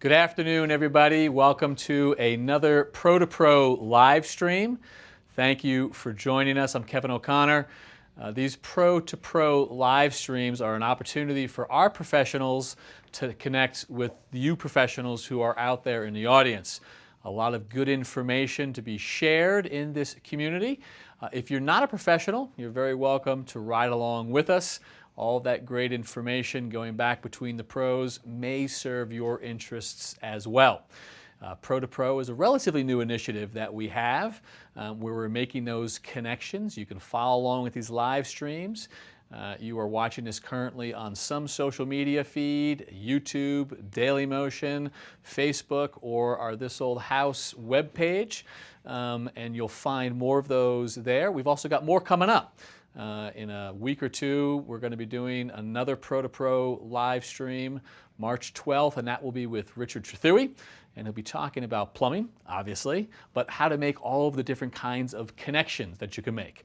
Good afternoon, everybody. Welcome to another Pro2Pro live stream. Thank you for joining us. I'm Kevin O'Connor. These Pro2Pro live streams are an opportunity for our professionals to connect with you professionals who are out there in the audience. A lot of good information to be shared in this community. If you're not a professional, you're very welcome to ride along with us. All that great information going back between the pros may serve your interests as well. Pro2Pro is a relatively new initiative that we have where we're making those connections. You can follow along with these live streams. You are watching this currently on some social media feed, YouTube, Dailymotion, Facebook, or our This Old House webpage, and you'll find more of those there. We've also got more coming up. In a week or two, we're going to be doing another Pro2Pro live stream, March 12th, and that will be with Richard Trethewey, and he'll be talking about plumbing, obviously, but how to make all of the different kinds of connections that you can make.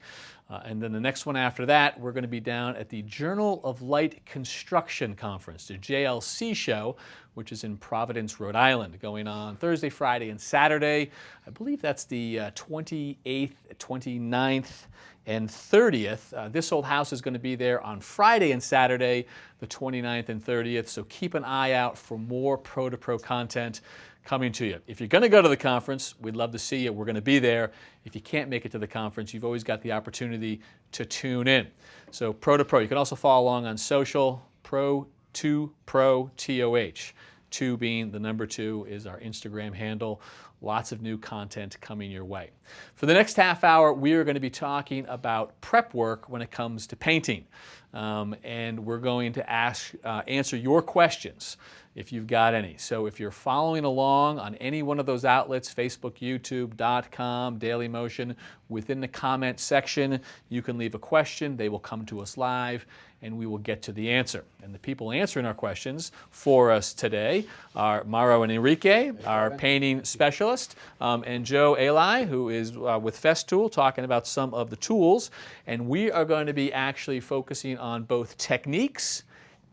And then the next one after that, we're going to be down at the Journal of Light Construction Conference, the JLC show, which is in Providence, Rhode Island, going on Thursday, Friday, and Saturday. I believe that's the 28th, 29th, and 30th. This Old House is going to be there on Friday and Saturday, the 29th and 30th, so keep an eye out for more Pro2Pro content coming to you. If you're going to go to the conference, we'd love to see you. We're going to be there. If you can't make it to the conference, you've always got the opportunity to tune in. So Pro2Pro. You can also follow along on social, Pro2Pro TOH. 2 being the number 2 is our Instagram handle. Lots of new content coming your way. For the next half hour, we are going to be talking about prep work when it comes to painting. And we're going to answer your questions if you've got any. So if you're following along on any one of those outlets, Facebook, YouTube.com, Dailymotion, within the comment section, you can leave a question. They will come to us live, and we will get to the answer. And the people answering our questions for us today are Mauro and Henrique, our painting specialist, and Joe Eli, who is with Festool, talking about some of the tools. And we are going to be actually focusing on both techniques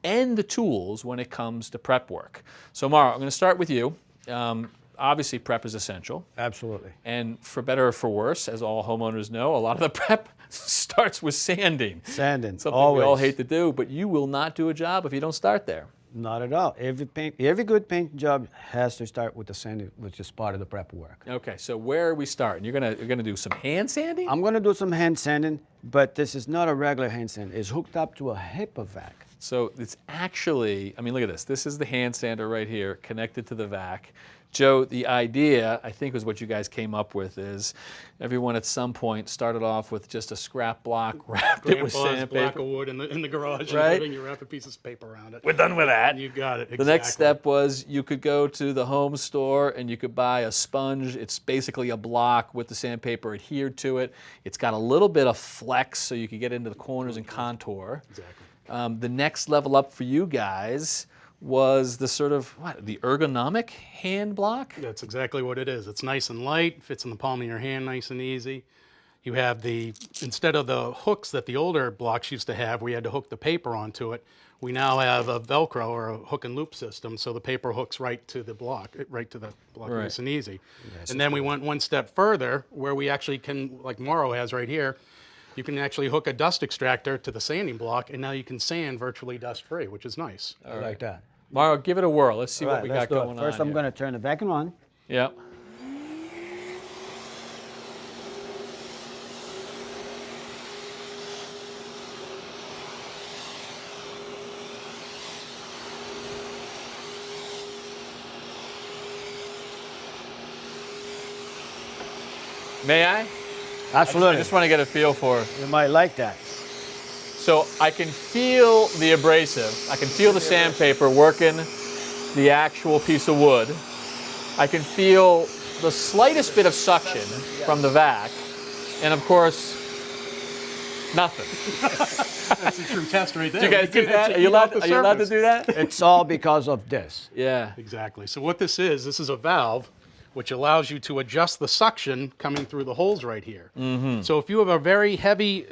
and the tools when it comes to prep work. So Mauro, I'm going to start with you. Obviously, prep is essential. Absolutely. And for better or for worse, as all homeowners know, a lot of the prep starts with sanding. Sanding, something always. we all hate to do, but you will not do a job if you don't start there. Not at all. Every good paint job has to start with the sanding, which is part of the prep work. Okay, so where are we starting? You're gonna do some hand sanding? I'm gonna do some hand sanding, but this is not a regular hand sand. It's hooked up to a Hepa Vac. So it's actually, I mean, look at this. This is the hand sander right here, connected to the vac. Joe, the idea, I think, was what you guys came up with is everyone at some point started off with just a scrap block, wrapped it with sandpaper. Block of wood in the garage, right? And you wrap a piece of paper around it. We're done with that. And you got it, exactly. The next step was you could go to the home store and you could buy a sponge. It's basically a block with the sandpaper adhered to it. It's got a little bit of flex so you could get into the corners and contour. Exactly. The next level up for you guys was the sort of, the ergonomic hand block? That's exactly what it is. It's nice and light, fits in the palm of your hand nice and easy. You have instead of the hooks that the older blocks used to have, where you had to hook the paper onto it, we now have a Velcro or a hook and loop system, so the paper hooks right to the block, Right. nice and easy. Yes, and then we went one step further, where we actually can, like Mauro has right here, you can actually hook a dust extractor to the sanding block, and now you can sand virtually dust-free, which is nice. I like that. Mauro, give it a whirl. Let's see All what right, we let's got do it. going on. First, I'm going to turn the vacuum on. Yep. May I? Absolutely. I just want to get a feel for it. You might like that. So I can feel the abrasive. I can feel the sandpaper working the actual piece of wood. I can feel the slightest bit of suction from the vac. And of course, nothing. That's a true test right there. Do you guys do that? Are you allowed to do that? It's all because of this. Yeah. Exactly. So what this is a valve which allows you to adjust the suction coming through the holes right here. Mm-hmm. So if you have a very heavy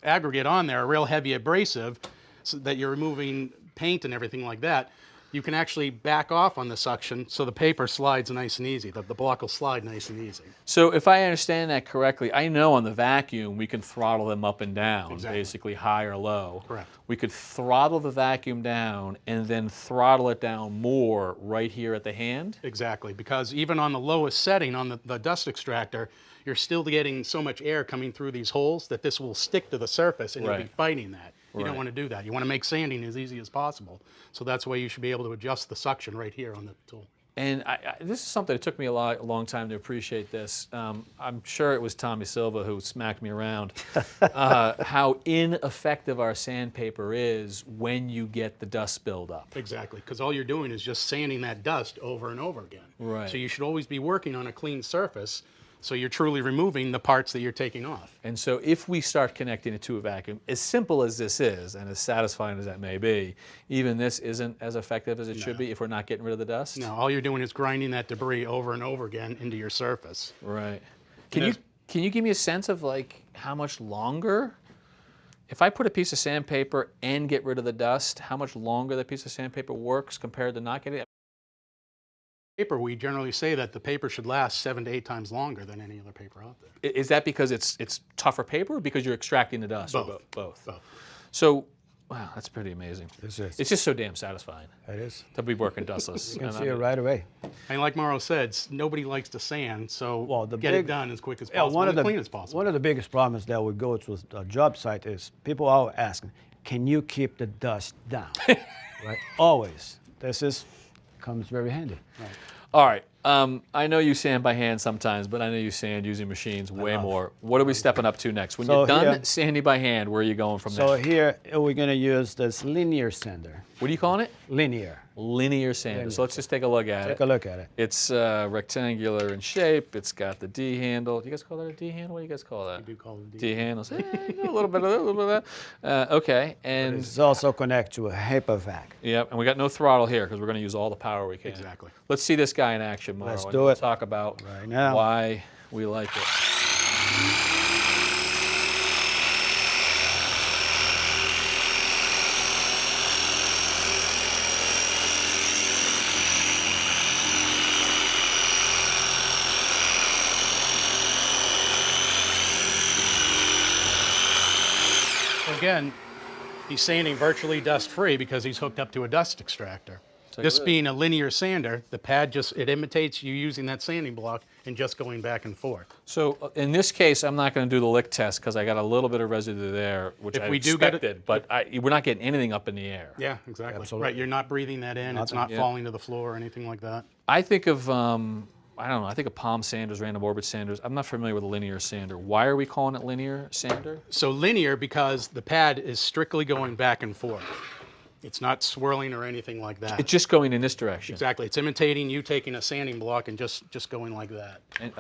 aggregate on there, a real heavy abrasive, so that you're removing paint and everything like that, you can actually back off on the suction so the paper slides nice and easy. The block will slide nice and easy. So if I understand that correctly, I know on the vacuum we can throttle them up and down, Exactly. basically high or low. Correct. We could throttle the vacuum down and then throttle it down more right here at the hand. Exactly, because even on the lowest setting on the dust extractor, you're still getting so much air coming through these holes that this will stick to the surface and you'll be Right. fighting that. You Right. don't want to do that. You want to make sanding as easy as possible. So that's why you should be able to adjust the suction right here on the tool. And this is something that took me a long time to appreciate this. I'm sure it was Tommy Silva who smacked me around. How ineffective our sandpaper is when you get the dust buildup. Exactly, because all you're doing is just sanding that dust over and over again. Right. So you should always be working on a clean surface, so you're truly removing the parts that you're taking off. And so if we start connecting it to a vacuum, as simple as this is, and as satisfying as that may be, even this isn't as effective as it should be if we're not getting rid of the dust? No, all you're doing is grinding that debris over and over again into your surface. Right. Can you give me a sense of like how much longer? If I put a piece of sandpaper and get rid of the dust, how much longer that piece of sandpaper works compared to not getting it? Paper, we generally say that the paper should last 7 to 8 times longer than any other paper out there. Is that because it's tougher paper or because you're extracting the dust? Both. Or both. Both. So, wow, that's pretty amazing. It is. It's just so damn satisfying It is. to be working dustless. You can And see it right away. And like Mauro said, nobody likes to sand, so Well, get it done as quick as Yeah, possible, and as clean as possible. one of the biggest problems that we go to a job site is people are asking, can you keep the dust down? Right? Always. This comes very handy. Right. All right. I know you sand by hand sometimes, but I know you sand using machines way more. What are we stepping up to next? When So you're done here- sanding by hand, where are you going from So there? here we're going to use this linear sander. What are you calling it? Linear. Linear sander. So let's just take a look at Take it. a look at it. It's rectangular in shape. It's got the D handle. Do you guys call that a D handle? What do you guys call that? We do call it D handles. A little bit of that, a little bit of that. Okay. And It's also connected to a Hepa Vac. yep, and we got no throttle here because we're going to use all the power we can. Exactly. Let's see this guy in action, Mauro. Let's and do we'll it. talk about Right now. why we like it. Again, he's sanding virtually dust-free because he's hooked up to a dust extractor. This being a linear sander, the pad it imitates you using that sanding block and just going back and forth. So in this case, I'm not going to do the lick test because I got a little bit of residue there, which I we do get it- expected, but we're not getting anything up in the air. Yeah, exactly. Absolutely. Right, you're not breathing that in. It's not Yeah. falling to the floor or anything like that. I think of, I don't know, I think of palm sanders, random orbit sanders. I'm not familiar with a linear sander. Why are we calling it linear sander? So linear because the pad is strictly going back and forth. It's not swirling or anything like that. It's just going in this direction. Exactly. It's imitating you taking a sanding block and just going like that. And,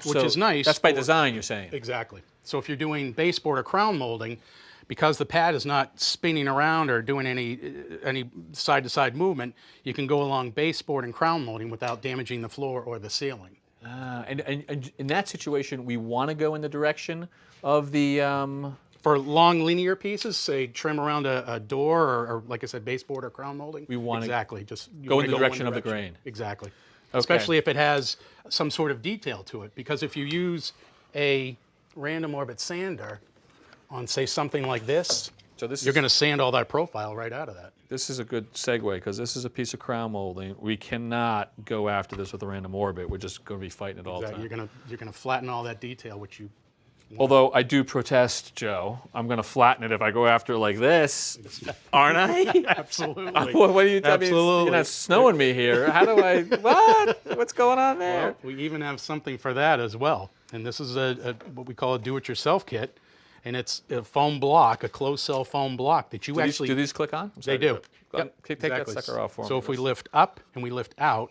Which so is nice That's by for- design, you're saying. Exactly. So if you're doing baseboard or crown molding, because the pad is not spinning around or doing any side-to-side movement, you can go along baseboard and crown molding without damaging the floor or the ceiling. And in that situation, we want to go in the direction of the. For long linear pieces, say trim around a door or like I said, baseboard or crown molding. We wanna exactly just you go wanna in the one direction of the grain. Exactly. Especially if it has some sort of detail to it, because if you use a random orbit sander on say something like this, So this you're is, going to sand all that profile right out of that. this is a good segue because this is a piece of crown molding. We cannot go after this with a random orbit. We're just going to be fighting it all the Exactly. time. You're going to flatten all that detail, which you Although I do protest, Joe. I'm going to flatten it if I go after it like this, aren't I? absolutely. What do you tell me? Absolutely. You're not snowing me here. How do I? What? What's going on there? Well, we even have something for that as well. And this is what we call a do-it-yourself kit. And it's a foam block, a closed cell foam block that you Do these click on? I'm They sorry, do. Go ahead. Take exactly. that sucker off for me. So if we lift up and we lift out,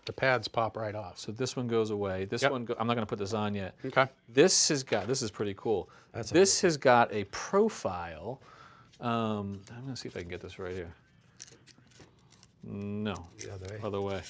the pads pop right off. So this one goes away. This Yep. one, I'm not going to put this on yet. Okay. This is pretty cool. This has got a profile. I'm going to see if I can get this right here. No, The other way. other way.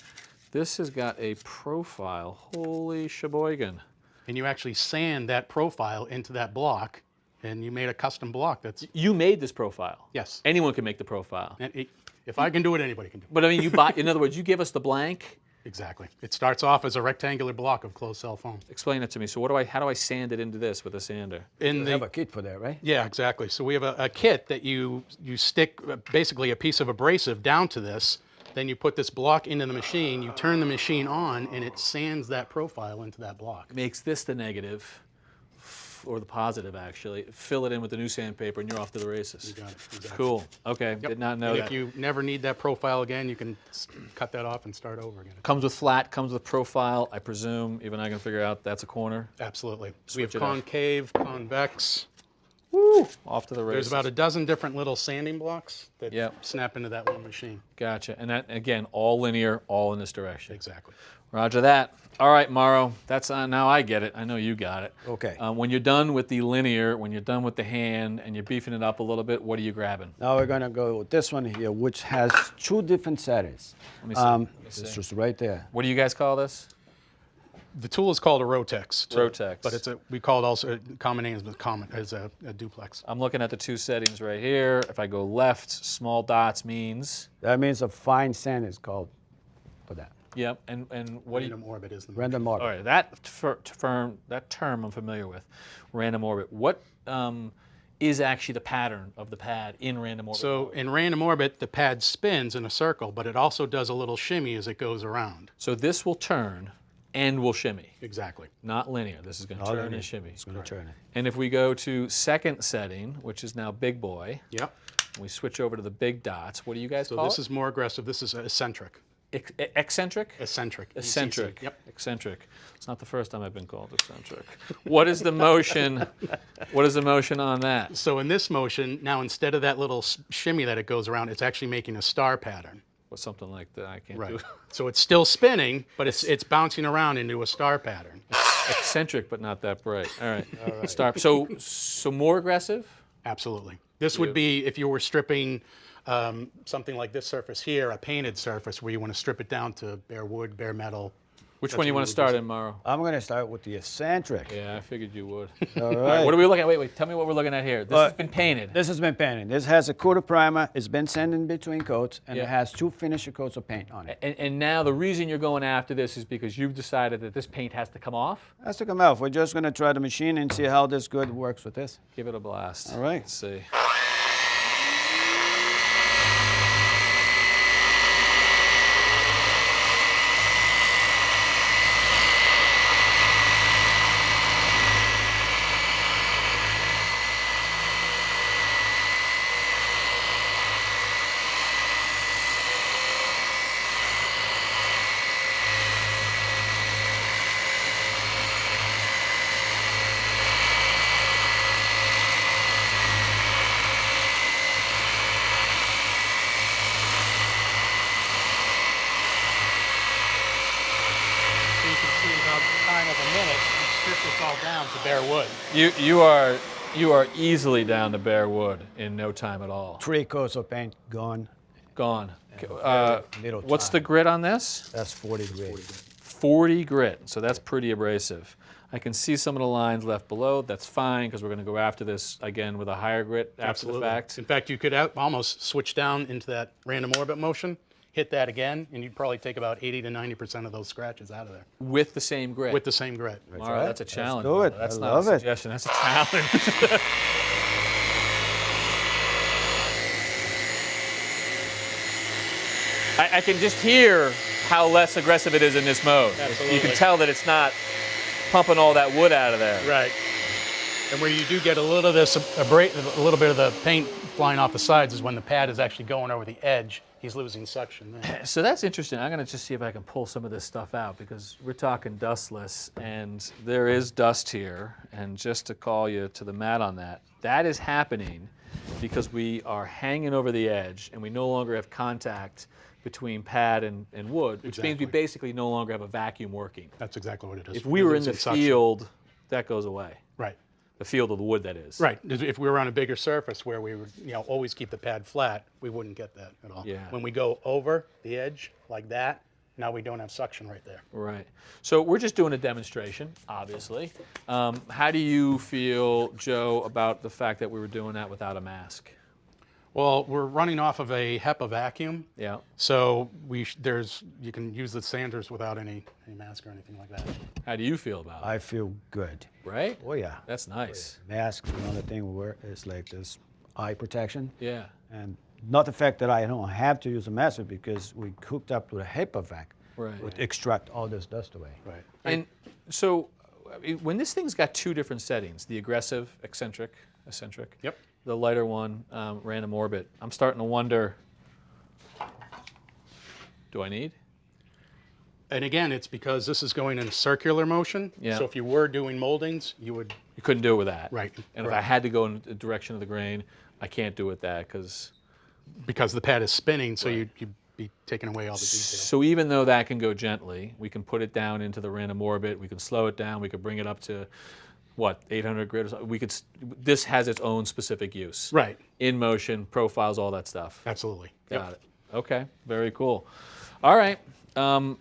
This has got a profile. Holy sheboygan. And you actually sand that profile into that block, and you made a custom block that's, You made this profile. yes. Anyone can make the profile. And If I can do it, anybody can do it. But I mean, you buy. In other words, you give us the blank. Exactly. It starts off as a rectangular block of closed cell foam. Explain it to me. So how do I sand it into this with a sander? You have a kit for that, right? Yeah, exactly. So we have a kit that you stick basically a piece of abrasive down to this. Then you put this block into the machine. You turn the machine on, and it sands that profile into that block. Makes this the negative, or the positive actually. Fill it in with the new sandpaper, and you're off to the races. You got it. Exactly. Cool. Okay. Yep. Did not know and that. if you never need that profile again, you can cut that off and start over again. Comes with flat. Comes with profile. I presume. Even I can figure out that's a corner. Absolutely. Switch we it have off. concave, convex. Woo! Off to the races. There's about a dozen different little sanding blocks that Yep. snap into that one machine. Gotcha. And that again, all linear, all in this direction. Exactly. Roger that. All right, Mauro. That's now I get it. I know you got it. Okay. When you're done with the linear, when you're done with the hand, and you're beefing it up a little bit, what are you grabbing? Now we're gonna go with this one here, which has 2 different settings. Let me see. Let me see. It's just right there. What do you guys call this? The tool is called a Rotex. Rotex. But we call it also a common name as a duplex. I'm looking at the 2 settings right here. If I go left, small dots means. That means a fine sand is called for that. Yep. And what do you? Random orbit is the Random orbit. All right. That term I'm familiar with. Random orbit. What is actually the pattern of the pad in random orbit? So in random orbit, the pad spins in a circle, but it also does a little shimmy as it goes around. So this will turn and will shimmy. Exactly. Not linear. This is going to Not turn linear. and shimmy. It's gonna turn it. And if we go to second setting, which is now big boy, Yep. we switch over to the big dots. What do you guys So call this it? is more aggressive. This is eccentric. Eccentric? Eccentric. Eccentric. ECC. Yep. Eccentric. It's not the first time I've been called eccentric. What is the motion? What is the motion on that? So in this motion, now instead of that little shimmy that it goes around, it's actually making a star pattern. Or something like that. I can't do Right. it. So it's still spinning, but it's bouncing around into a star pattern. Eccentric, but not that bright. All right. Start. So more aggressive? Absolutely. This would be if you were stripping something like this surface here, a painted surface where you want to strip it down to bare wood, bare metal. Which one you want to start in, Mauro? I'm gonna start with the eccentric. Yeah, I figured you would. All All right, right. what are we looking at? Wait, tell me what we're looking at here. This has been painted. This has been painted. This has a coat of primer. It's been sanded in between coats, and Yeah. it has 2 finisher coats of paint on it. And now the reason you're going after this is because you've decided that this paint has to come off? Has to come out. We're just gonna try the machine and see how this good works with this. Give it a blast. All right. Let's see. So you can see in about the time of a minute, you strip this all down to bare wood. You are easily down to bare wood in no time at all. 3 coats of paint gone. Gone. Little What's time. the grit on this? That's 40 grit. 40 grit. So that's pretty abrasive. I can see some of the lines left below. That's fine because we're going to go after this again with a higher grit after the fact. In fact, you could almost switch down into that random orbit motion, hit that again, and you'd probably take about 80 to 90% of those scratches out of there With the same grit. with the same grit. Mauro, right. that's a Let's challenge. do Mauro. it. That's I not love a it. suggestion. That's a challenge. I can just hear how less aggressive it is in this mode. Absolutely. You can tell that it's not pumping all that wood out of there. Right. And where you do get a little of this, a little bit of the paint flying off the sides is when the pad is actually going over the edge. He's losing suction there. So that's interesting. I'm going to just see if I can pull some of this stuff out because we're talking dustless and there is dust here. And just to call you to the mat on that, that is happening because we are hanging over the edge and we no longer have contact between pad and wood, which means we Exactly. basically no longer have a vacuum working. That's exactly what it is. If we were in the Losing suction. field, that goes away. Right. The field of the wood, that is. Right. If we were on a bigger surface where we would, always keep the pad flat, we wouldn't get that at all. Yeah. When we go over the edge like that, now we don't have suction right there. Right. So we're just doing a demonstration, obviously. How do you feel, Joe, about the fact that we were doing that without a mask? Well, we're running off of a Hepa Vacuum. Yeah. So you can use the sanders without any mask or anything like that. How do you feel about it? I feel good. Right? Oh yeah. That's nice. Mask, the only thing we wear is like this eye protection. Yeah. And not the fact that I don't have to use a mask because we hooked up with a Hepa Vac. Right. Would extract all this dust away. Right. And so I mean, when this thing's got two different settings, the aggressive, eccentric, Yep. the lighter one, random orbit, I'm starting to wonder, do I need? And again, it's because this is going in circular motion. Yeah. So if you were doing moldings, you would. You couldn't do it with that. Right. And if I had to go in the direction of the grain, I can't do it with that because Because the pad is spinning, so you'd be taking away all the detail. So even though that can go gently, we can put it down into the random orbit, we can slow it down, we could bring it up to, what, 800 grid or something? We could, this has its own specific use. Right. In motion, profiles, all that stuff. Absolutely. Got it. Okay, very cool. All right,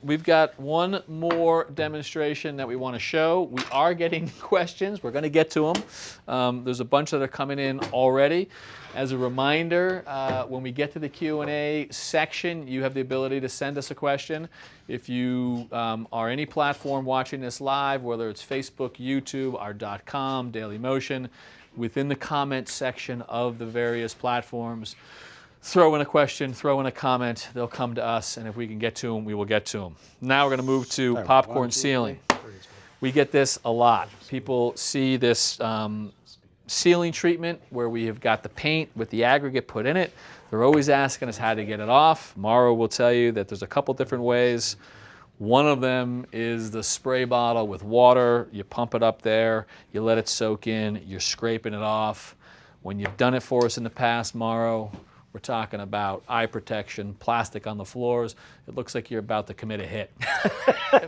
we've got one more demonstration that we want to show. We are getting questions. We're going to get to them. There's a bunch that are coming in already. As a reminder, when we get to the Q&A section, you have the ability to send us a question. If you are any platform watching this live, whether it's Facebook, YouTube, our .com, Dailymotion, within the comment section of the various platforms, throw in a question, throw in a comment, they'll come to us, and if we can get to them, we will get to them. Now we're going to move to popcorn ceiling. We get this a lot. People see this sealing treatment where we have got the paint with the aggregate put in it. They're always asking us how to get it off. Mauro will tell you that there's a couple different ways. One of them is the spray bottle with water. You pump it up there, you let it soak in, you're scraping it off. When you've done it for us in the past, Mauro, we're talking about eye protection, plastic on the floors. It looks like you're about to commit a hit.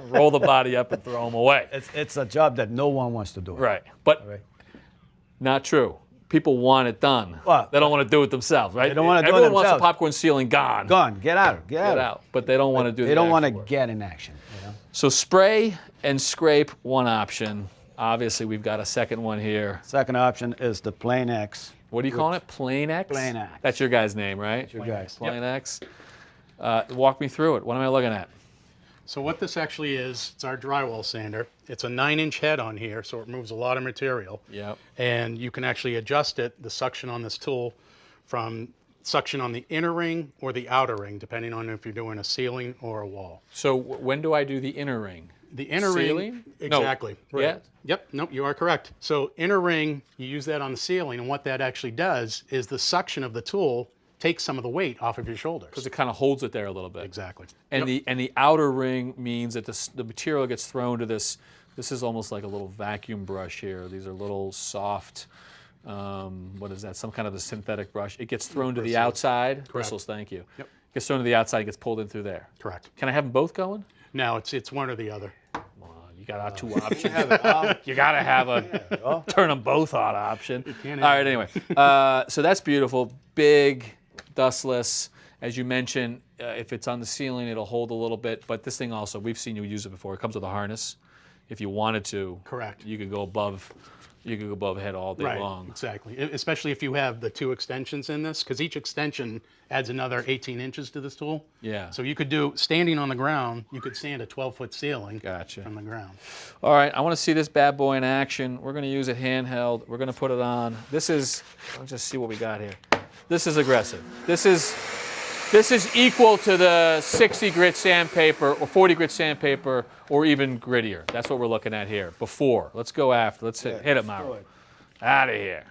Roll the body up and throw them away. It's a job that no one wants to do. Right, but not true. People want it done. Well, they don't want to do it themselves, right? They don't want to do it Everyone wants the themselves. popcorn ceiling gone. Gone. Get out. Get out. But they don't want to do. They don't want to work. get in action. You know? So spray and scrape, one option. Obviously, we've got a second one here. Second option is the Plain X. What are you calling it? Plain X? Plain X. That's your guy's name, right? Your guys. Plain X. Walk me through it. What am I looking at? So what this actually is, it's our drywall sander. It's a 9-inch head on here, so it removes a lot of material. Yep. And you can actually adjust it, the suction on this tool, from suction on the inner ring or the outer ring, depending on if you're doing a ceiling or a wall. So when do I do the inner ring? The inner Ceiling? ring, exactly. No. Yeah? Yep, nope, you are correct. So inner ring, you use that on the ceiling, and what that actually does is the suction of the tool takes some of the weight off of your shoulders. Because it kind of holds it there a little bit. Exactly. And the outer ring means that the material gets thrown to this. This is almost like a little vacuum brush here. These are little soft, what is that? Some kind of a synthetic brush. It gets thrown to the outside. Bristles, thank you. Yep. Gets thrown to the outside, gets pulled in through there. Correct. Can I have them both going? No, it's one or the other. Come on, you got our two options. You got to have a turn them both on option. All right, anyway. So that's beautiful. Big, dustless. As you mentioned, if it's on the ceiling, it'll hold a little bit. But this thing also, we've seen you use it before. It comes with a harness. If you wanted to, Correct. You could go above. You could go above head all day long. Exactly. Especially if you have the 2 extensions in this, because each extension adds another 18 inches to this tool. Yeah. So you could do, standing on the ground, you could stand a 12-foot ceiling Gotcha. from the ground. All right, I want to see this bad boy in action. We're going to use it handheld. We're going to put it on. This is, let's just see what we got here. This is aggressive. This is equal to the 60 grit sandpaper or 40 grit sandpaper or even grittier. That's what we're looking at here. Before. Let's go after. Let's hit it, Mauro. Out of here.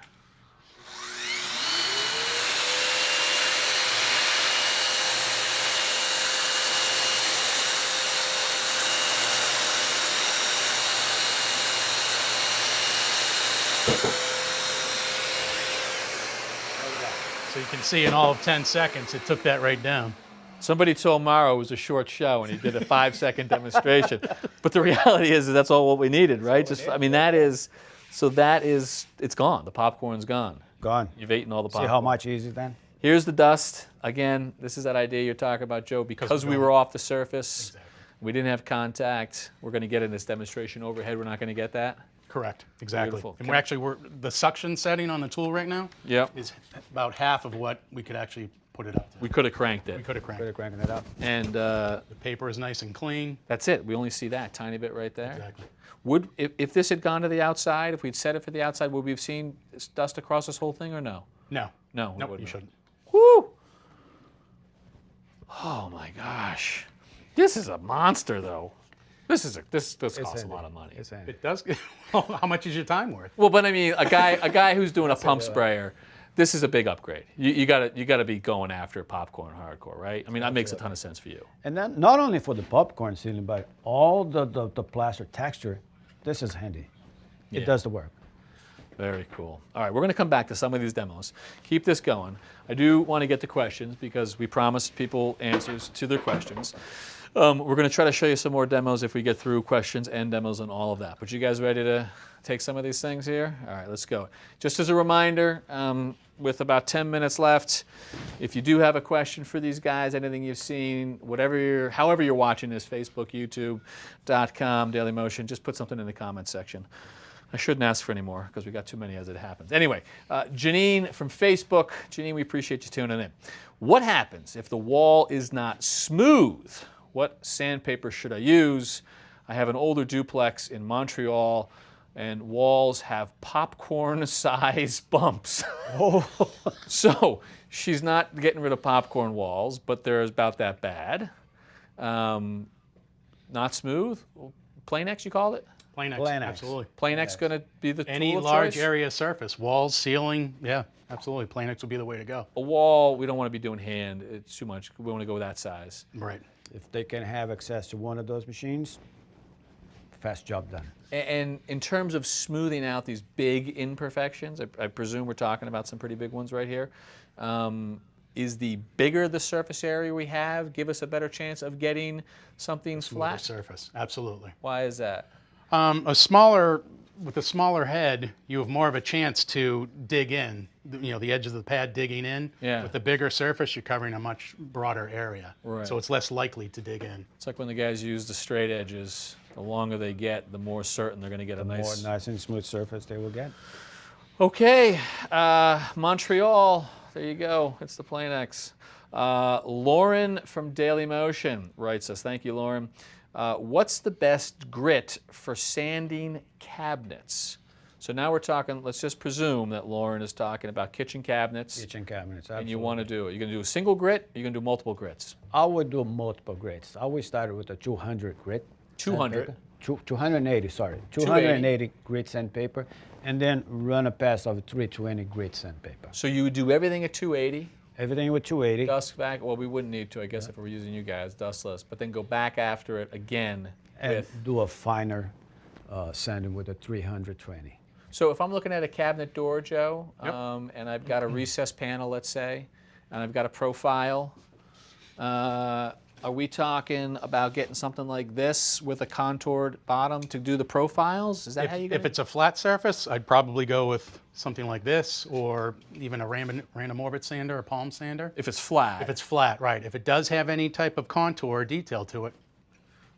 So you can see in all of 10 seconds, it took that right down. Somebody told Mauro it was a short show and he did a 5-second demonstration. But the reality is that's all what we needed, right? Just, I mean, it's gone. The popcorn's gone. Gone. You've eaten all the popcorn. See how much easier then? Here's the dust. Again, this is that idea you're talking about, Joe. Because we were off the surface, we didn't have contact. We're going to get in this demonstration overhead. We're not going to get that. Correct, exactly. Beautiful. And the suction setting on the tool right now Yep. is about half of what we could actually put it up to. We could have cranked it. We could have cranked Better it. cranking it up. And The paper is nice and clean. that's it. We only see that tiny bit right there. Exactly. Would if this had gone to the outside, if we'd set it for the outside, would we have seen dust across this whole thing or no? No. No, we Nope, wouldn't you have. shouldn't. Woo! Oh my gosh, this is a monster though. This costs a handy. lot of money. It's handy. It does. Well, how much is your time worth? Well, but I mean, a guy who's doing a pump sprayer, this is a big upgrade. You gotta be going after popcorn hardcore, right? I mean, that makes a ton of sense for you. And then not only for the popcorn sealing, but all the plaster texture, this is handy. Yeah. It does the work. Very cool. All right, we're going to come back to some of these demos. Keep this going. I do want to get to questions because we promised people answers to their questions. We're going to try to show you some more demos if we get through questions and demos and all of that. But you guys ready to take some of these things here? All right, let's go. Just as a reminder, with about 10 minutes left, if you do have a question for these guys, anything you've seen, however you're watching this, Facebook, YouTube.com, Dailymotion, just put something in the comments section. I shouldn't ask for any more because we got too many as it happens. Anyway, Janine from Facebook. Janine, we appreciate you tuning in. What happens if the wall is not smooth? What sandpaper should I use? I have an older duplex in Montreal and walls have popcorn-sized bumps. Oh, So she's not getting rid of popcorn walls, but they're about that bad. Not smooth? Plain-X you called it? Plain X, Plain X. absolutely. Plain-X going to be the Any tool of large choice? area surface, walls, ceiling, yeah, absolutely. Plain X would be the way to go. A wall, we don't want to be doing hand. It's too much. We want to go with that size. Right. if they can have access to one of those machines, fast job done. And in terms of smoothing out these big imperfections, I presume we're talking about some pretty big ones right here. Is the bigger the surface area we have, give us a better chance of getting something Smoother flat? surface, absolutely. Why is that? With a smaller head, you have more of a chance to dig in. You know, the edges of the pad digging in. Yeah. With the bigger surface, you're covering a much broader area. Right. So it's less likely to dig in. It's like when the guys use the straight edges. The longer they get, the more certain they're going to get a More nice. nice and smooth surface they will get. Okay, Montreal. There you go. It's the Plain X. Lauren from Dailymotion writes us. Thank you, Lauren. What's the best grit for sanding cabinets? So now we're talking, let's just presume that Lauren is talking about kitchen cabinets. Kitchen cabinets, And absolutely. you want to do it. You're going to do a single grit, you're going to do multiple grits. I would do multiple grits. I always started with a 200 grit. 200? sandpaper. 280, sorry. 280. 280 grit sandpaper, and then run a pass of 320 grit sandpaper. So you would do everything at 280, Everything with 280. dust back, well, we wouldn't need to, I guess, if we're using you guys, dustless, but then go back after it again And with. do a finer sanding with a 320. So if I'm looking at a cabinet door, Joe, and I've got a recessed panel, let's say, and I've got a profile, are we talking about getting something like this with a contoured bottom to do the profiles? Is that how you get If it's a flat surface, I'd probably go with something like this, or even a random orbit sander or palm sander. If it's flat. If it's flat, right. If it does have any type of contour or detail to it,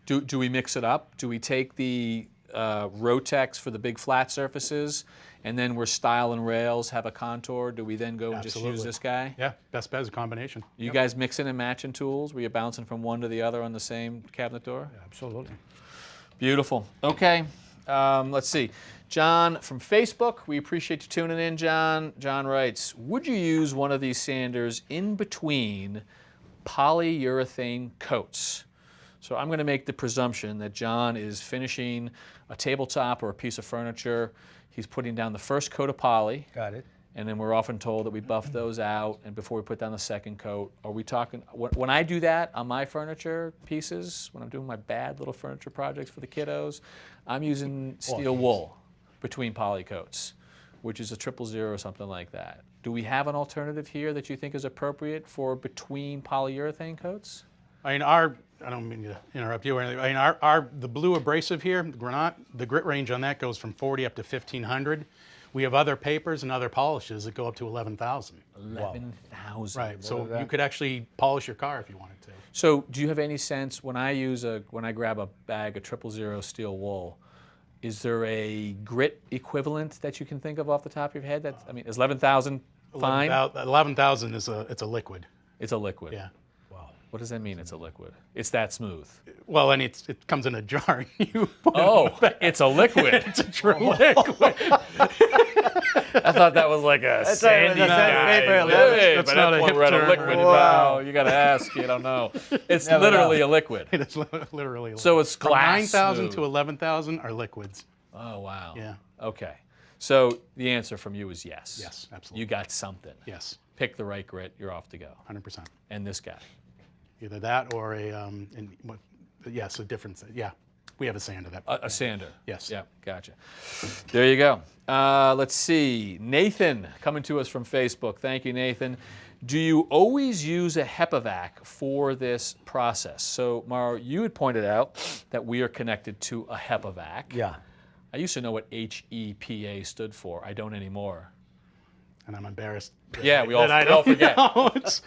Do we mix it up? Do we take the Rotex for the big flat surfaces, and then where stile and rails have a contour? Do we then go and just use Absolutely. this guy? yeah, best bet is a combination. You guys mixing and matching tools? Were you bouncing from one to the other on the same cabinet door? Absolutely. Beautiful. Okay, let's see. John from Facebook, we appreciate you tuning in, John. John writes, would you use one of these sanders in between polyurethane coats? So I'm going to make the presumption that John is finishing a tabletop or a piece of furniture. He's putting down the first coat of poly, Got it. and then we're often told that we buff those out and before we put down the second coat. Are we talking, when I do that on my furniture pieces, when I'm doing my bad little furniture projects for the kiddos, I'm using steel wool between poly coats, which is a 000 or something like that. Do we have an alternative here that you think is appropriate for between polyurethane coats? I mean, I don't mean to interrupt you or anything. I mean, the blue abrasive here, the grit range on that goes from 40 up to 1,500. We have other papers and other polishes that go up to 11,000. 11,000. Right, so you could actually polish your car if you wanted to. So do you have any sense when I grab a bag of 000 steel wool, Is there a grit equivalent that you can think of off the top of your head? That's, I mean, is 11,000 fine? 11,000 is it's a liquid. It's a liquid. Yeah. Wow. What does that mean? It's a liquid. It's that smooth. Well, and it comes in a jar. You put it Oh, it's a liquid. it's a true liquid. I thought that was like a sandy that's sandpaper. Hey, That's but not that a point hip we're at a term. liquid. Wow. Wow, you got to ask. You don't know. It's Never literally know. a liquid. It is literally a liquid. So it's From glass 9,000 smooth. to 11,000 are liquids. Oh, wow. Yeah. Okay. So the answer from you is yes. Yes, absolutely. You got something. Yes, Pick the right grit. You're off to go. 100%. And this guy. Either that or yes, a different. Yeah, we have a sander that. A sander. Yes. Yeah, gotcha. There you go. Let's see. Nathan coming to us from Facebook. Thank you, Nathan. Do you always use a Hepa Vac for this process? So, Mauro, you had pointed out that we are connected to a Hepa Vac. Yeah. I used to know what HEPA stood for. I don't anymore. And I'm embarrassed. Yeah, we all forget.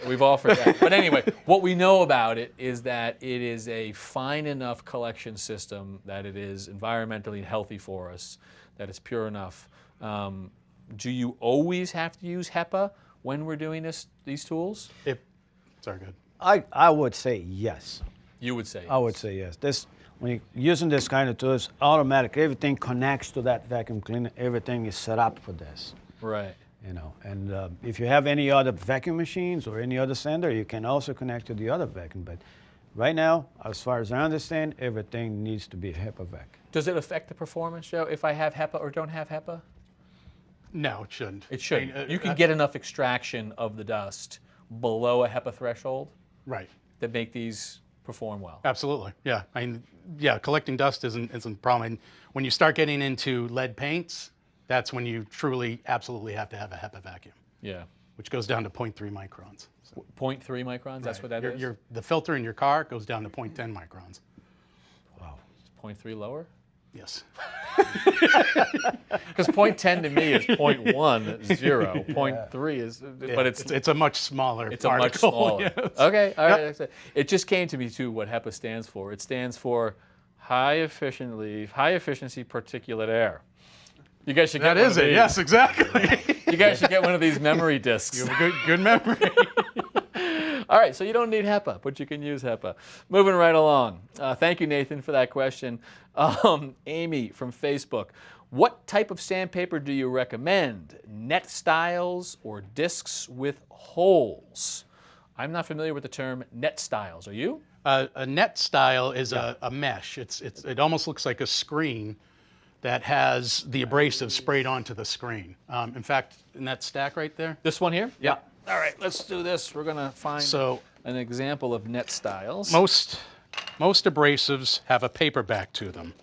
We've all forgotten. But anyway, what we know about it is that it is a fine enough collection system that it is environmentally healthy for us, that it's pure enough. Do you always have to use HEPA when we're doing these tools? Sorry, good. I would say yes. You would say yes. I would say yes. When you're using this kind of tools, automatically everything connects to that vacuum cleaner. Everything is set up for this. Right. You know, and if you have any other vacuum machines or any other sander, you can also connect to the other vacuum. But right now, as far as I understand, everything needs to be Hepa Vac. Does it affect the performance, Joe, if I have HEPA or don't have HEPA? No, it shouldn't. It shouldn't. I mean, You can get enough extraction of the dust below a HEPA threshold right. that make these perform well. Absolutely. Yeah. I mean, yeah. Collecting dust isn't a problem. And when you start getting into lead paints, that's when you truly, absolutely have to have a HEPA vacuum, Yeah. which goes down to 0.3 microns. So, 0.3 microns, that's what that is? the filter in your car goes down to 0.10 microns. Wow. 0.3 lower? Yes. Because 0.10 to me is 0.1, 0. 0.3 is, but it's a much smaller it's a much particle. smaller. Yes. Okay, all right. It just came to me too what HEPA stands for. It stands for high efficiency particulate air. You guys should get That one is of it. these. Yes, exactly. You guys should get one of these memory discs. You have a good memory. All right, so you don't need HEPA, but you can use HEPA. Moving right along. Thank you, Nathan, for that question. Amy from Facebook. What type of sandpaper do you recommend? Net styles or discs with holes? I'm not familiar with the term net styles. Are you? A net style is a mesh. It almost looks like a screen that has the abrasive sprayed onto the screen. In fact, in that stack right there. This one here? Yeah. All right, let's do this. We're going to find an example of net styles. Most abrasives have a paper back to them,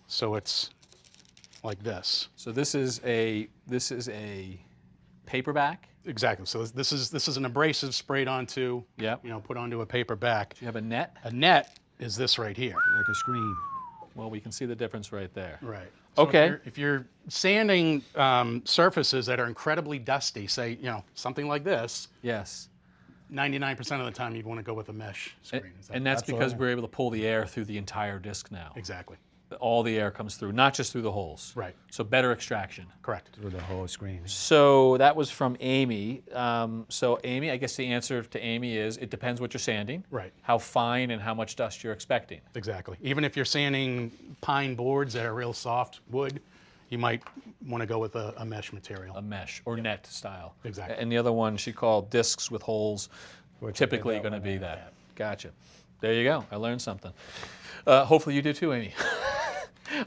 so it's like this. So this is a paperback. Exactly. So this is an abrasive sprayed onto. Yep. Put onto a paper back. Do you have a net? A net is this right here. Like a screen. Well, we can see the difference right there. Right. So Okay. If you're sanding surfaces that are incredibly dusty, say something like this, Yes. 99% of the time you'd want to go with a mesh screen. And that's because we're able to pull the air through the entire disc now. Exactly. All the air comes through, not just through the holes. Right. So better extraction. Correct. Through the whole screen. So that was from Amy. So Amy, I guess the answer to Amy is it depends what you're sanding. Right. How fine and how much dust you're expecting. Exactly. Even if you're sanding pine boards that are real soft wood, you might want to go with a mesh material. A mesh or net style. Exactly. And the other one she called discs with holes, typically going to be that. Gotcha. There you go. I learned something. Hopefully you did too, Amy.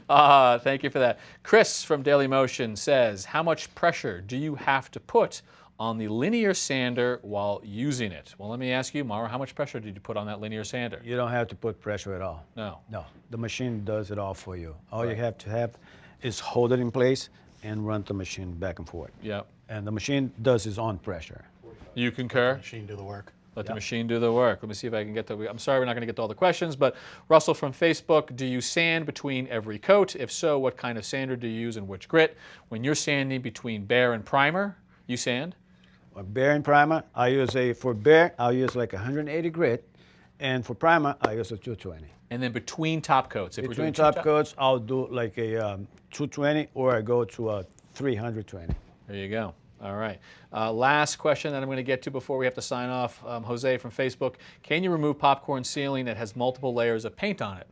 Thank you for that. Chris from Daily Motion says, how much pressure do you have to put on the linear sander while using it? Well, let me ask you, Mauro, how much pressure did you put on that linear sander? You don't have to put pressure at all. No. No, the machine does it all for you. All you have to have is hold it in place and run the machine back and forth. Yep. And the machine does its own pressure. You concur? Machine do the work. Let the machine do the work. Let me see if I can get to, I'm sorry we're not going to get to all the questions, but Russell from Facebook, do you sand between every coat? If so, what kind of sander do you use and which grit? When you're sanding between bare and primer, you sand? A bare and primer, for bare, I'll use like 180 grit. And for primer, I use a 220. And then between top coats, if Between we're doing top coats, I'll do like a 220 or I go to a 320. There you go. All right. Last question that I'm going to get to before we have to sign off. Jose from Facebook, can you remove popcorn ceiling that has multiple layers of paint on it?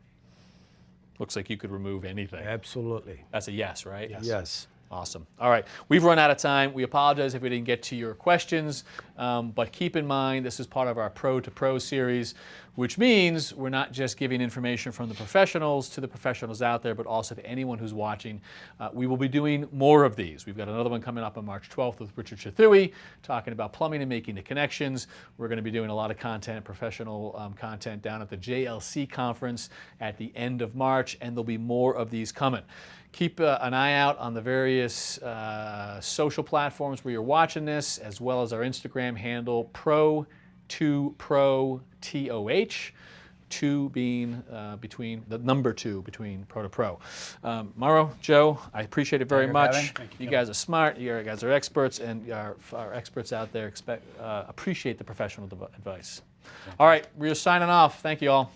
Looks like you could remove anything. Absolutely. That's a yes, right? Yes. Awesome. All right. We've run out of time. We apologize if we didn't get to your questions, but keep in mind this is part of our Pro to Pro series, which means we're not just giving information from the professionals to the professionals out there, but also to anyone who's watching. We will be doing more of these. We've got another one coming up on March 12th with Richard Chathui, talking about plumbing and making the connections. We're going to be doing a lot of content, professional content down at the JLC conference at the end of March, and there'll be more of these coming. Keep an eye out on the various social platforms where you're watching this, as well as our Instagram handle, Pro2Pro TOH, 2 being between, the number 2 between Pro to Pro. Mauro, Joe, I appreciate it very much. You guys are smart, you guys are experts, and our experts out there appreciate the professional advice. All right, we're signing off. Thank you all.